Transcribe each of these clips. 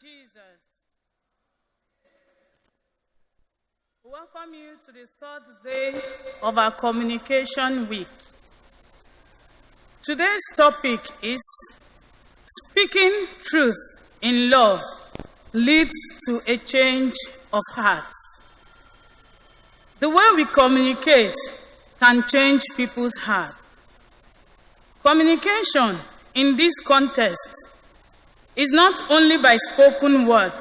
Jesus. We welcome you to the third day of our communication week. Today's topic is speaking truth in love leads to a change of heart. The way we communicate can change people's hearts. Communication in this context is not only by spoken words,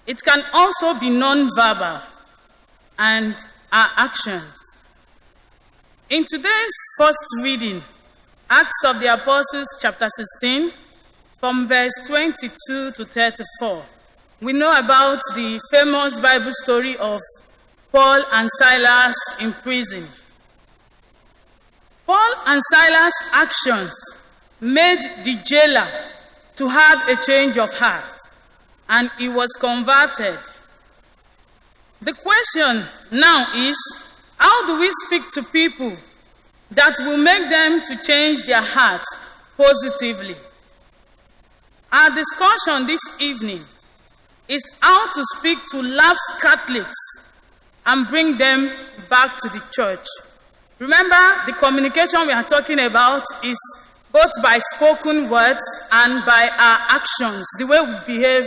it can also be non-verbal and our actions. In today's first reading, Acts of the Apostles chapter 16, from verse 22 to 34, we know about the famous Bible story of Paul and Silas in prison. Paul and Silas' actions made the jailer to have a change of heart, and he was converted. The question now is, how do we speak to people that will make them to change their hearts positively? Our discussion this evening is how to speak to lapsed Catholics and bring them back to the church. Remember, the communication we are talking about is both by spoken words and by our actions, the way we behave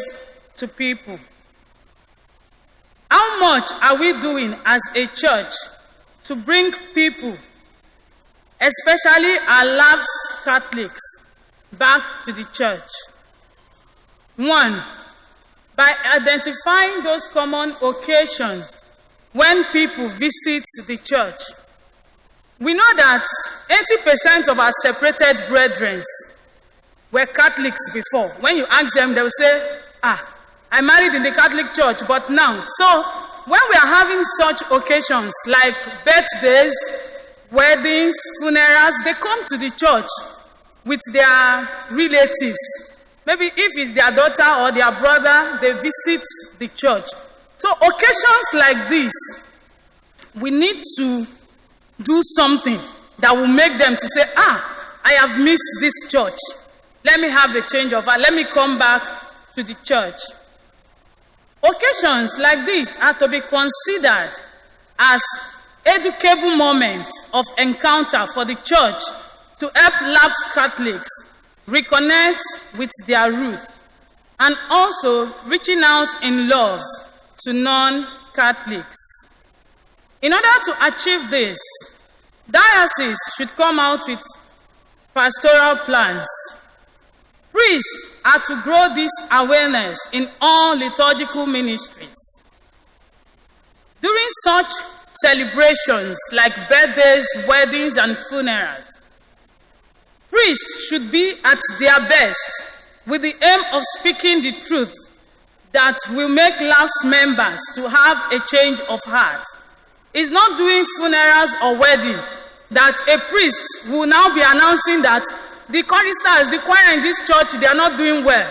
to people. How much are we doing as a church to bring people, especially our lapsed Catholics, back to the church? 1, by identifying those common occasions when people visit the church. We know that 80% of our separated brethren were Catholics before. When you ask them, they will say, I married in the Catholic Church, but now. So, when we are having such occasions like birthdays, weddings, funerals, they come to the church with their relatives. Maybe if it's their daughter or their brother, they visit the church. So, occasions like this, we need to do something that will make them to say, I have missed this church. Let me have a change of heart. Let me come back to the church. Occasions like this are to be considered as educable moments of encounter for the church to help lapsed Catholics reconnect with their roots and also reaching out in love to non-Catholics. In order to achieve this, dioceses should come out with pastoral plans. Priests are to grow this awareness in all liturgical ministries. During such celebrations like birthdays, weddings, and funerals, priests should be at their best with the aim of speaking the truth that will make lapsed members to have a change of heart. It's not doing funerals or weddings that a priest will now be announcing that the choristers, the choir in this church, they are not doing well.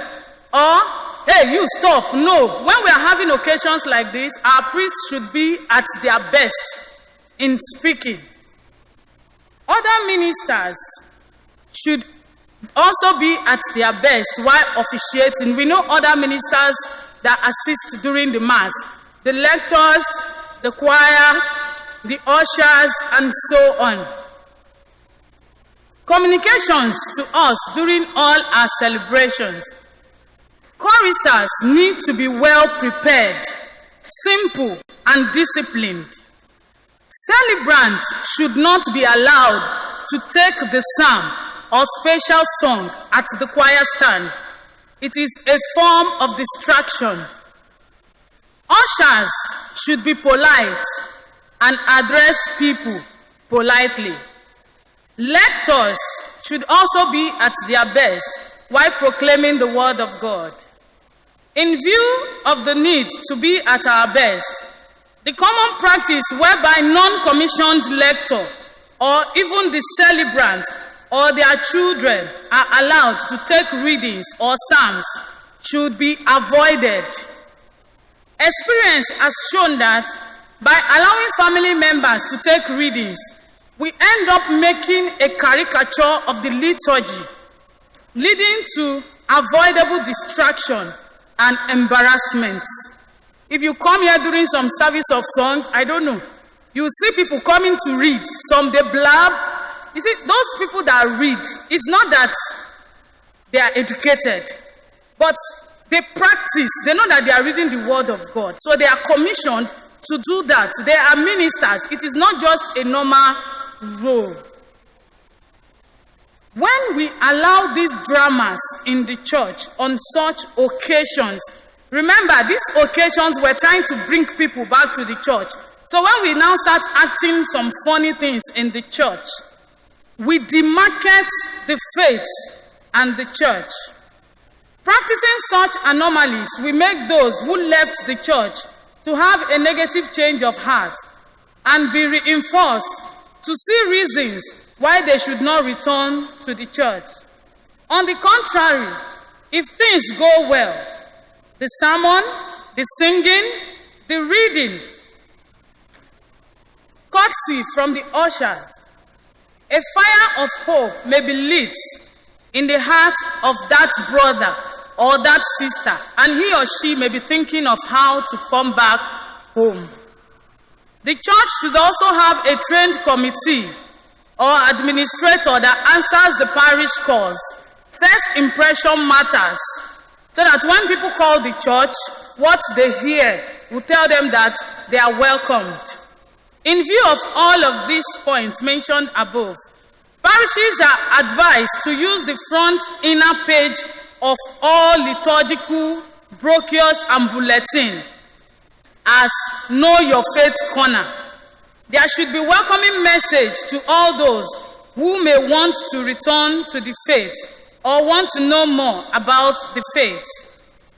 Or, hey, you stop. No. When we are having occasions like this, our priests should be at their best in speaking. Other ministers should also be at their best while officiating. We know other ministers that assist during the Mass. The lectors, the choir, the ushers, and so on. Communications to us during all our celebrations. Choristers need to be well prepared, simple, and disciplined. Celebrants should not be allowed to take the psalm or special song at the choir stand. It is a form of distraction. Ushers should be polite and address people politely. Lectors should also be at their best while proclaiming the word of God. In view of the need to be at our best, the common practice whereby non-commissioned lector or even the celebrant or their children are allowed to take readings or psalms should be avoided. Experience has shown that by allowing family members to take readings, we end up making a caricature of the liturgy, leading to unavoidable distraction and embarrassment. If you come here during some service of song, I don't know, you see people coming to read. Some they blab. You see, those people that read, it's not that they are educated, but they practice. They know that they are reading the Word of God. So they are commissioned to do that. They are ministers. It is not just a normal role. When we allow these dramas in the church on such occasions, remember, these occasions we're trying to bring people back to the church. So when we now start acting some funny things in the church, we demarcate the faith and the church. Practicing such anomalies, we make those who left the church to have a negative change of heart and be reinforced to see reasons why they should not return to the church. On the contrary, if things go well, the sermon, the singing, the reading, courtesy from the ushers, a fire of hope may be lit in the heart of that brother or that sister, and he or she may be thinking of how to come back home. The church should also have a trained committee or administrator that answers the parish calls. First impression matters, so that when people call the church, what they hear will tell them that they are welcomed. In view of all of these points mentioned above, parishes are advised to use the front inner page of all liturgical brochures and bulletins as Know Your Faith Corner. There should be welcoming message to all those who may want to return to the faith or want to know more about the faith.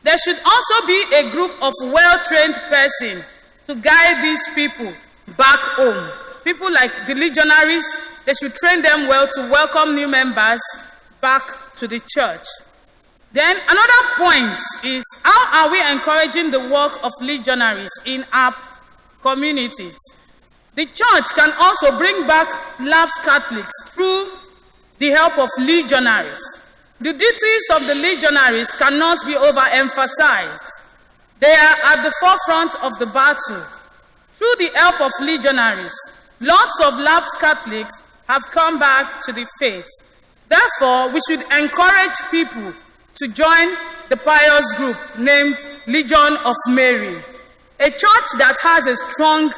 There should also be a group of well-trained persons to guide these people back home. People like the legionaries, they should train them well to welcome new members back to the church. Then another point is, how are we encouraging the work of legionaries in our communities? The church can also bring back lapsed Catholics through the help of legionaries. The duties of the legionaries cannot be overemphasized. They are at the forefront of the battle. Through the help of legionaries, lots of lapsed Catholics have come back to the faith. Therefore, we should encourage people to join the pious group named Legion of Mary. A church that has a strong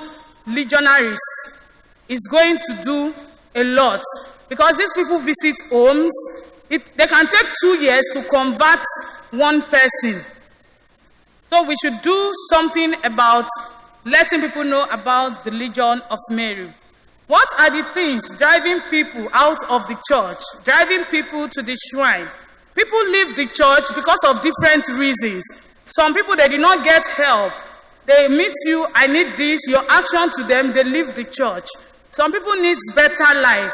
legionaries is going to do a lot, because these people visit homes. They can take 2 years to convert one person. So we should do something about letting people know about the Legion of Mary. What are the things driving people out of the church, driving people to the shrine? People leave the church because of different reasons. Some people, they did not get help. They meet you, I need this, your action to them, they leave the church. Some people need better life.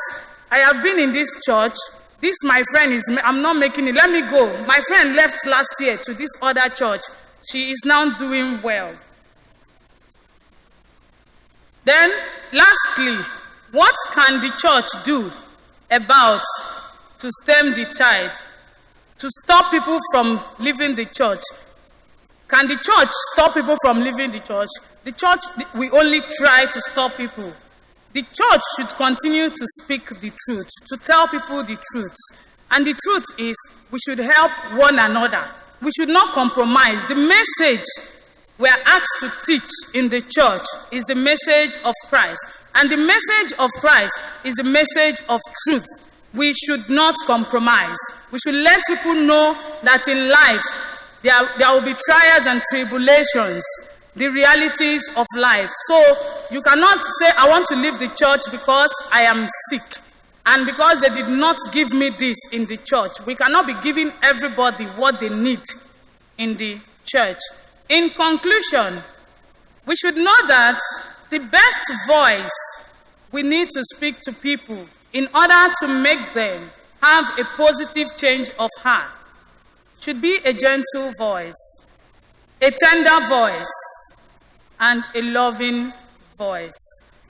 I have been in this church. This, my friend, I'm not making it. Let me go. My friend left last year to this other church. She is now doing well. Then, lastly, what can the church do about to stem the tide, to stop people from leaving the church? Can the church stop people from leaving the church? The church, we only try to stop people. The church should continue to speak the truth, to tell people the truth. And the truth is, we should help one another. We should not compromise. The message we are asked to teach in the church is the message of Christ. And the message of Christ is the message of truth. We should not compromise. We should let people know that in life, there will be trials and tribulations, the realities of life. So you cannot say, I want to leave the church because I am sick, and because they did not give me this in the church. We cannot be giving everybody what they need in the church. In conclusion, we should know that the best voice we need to speak to people in order to make them have a positive change of heart should be a gentle voice, a tender voice, and a loving voice.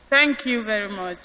Thank you very much.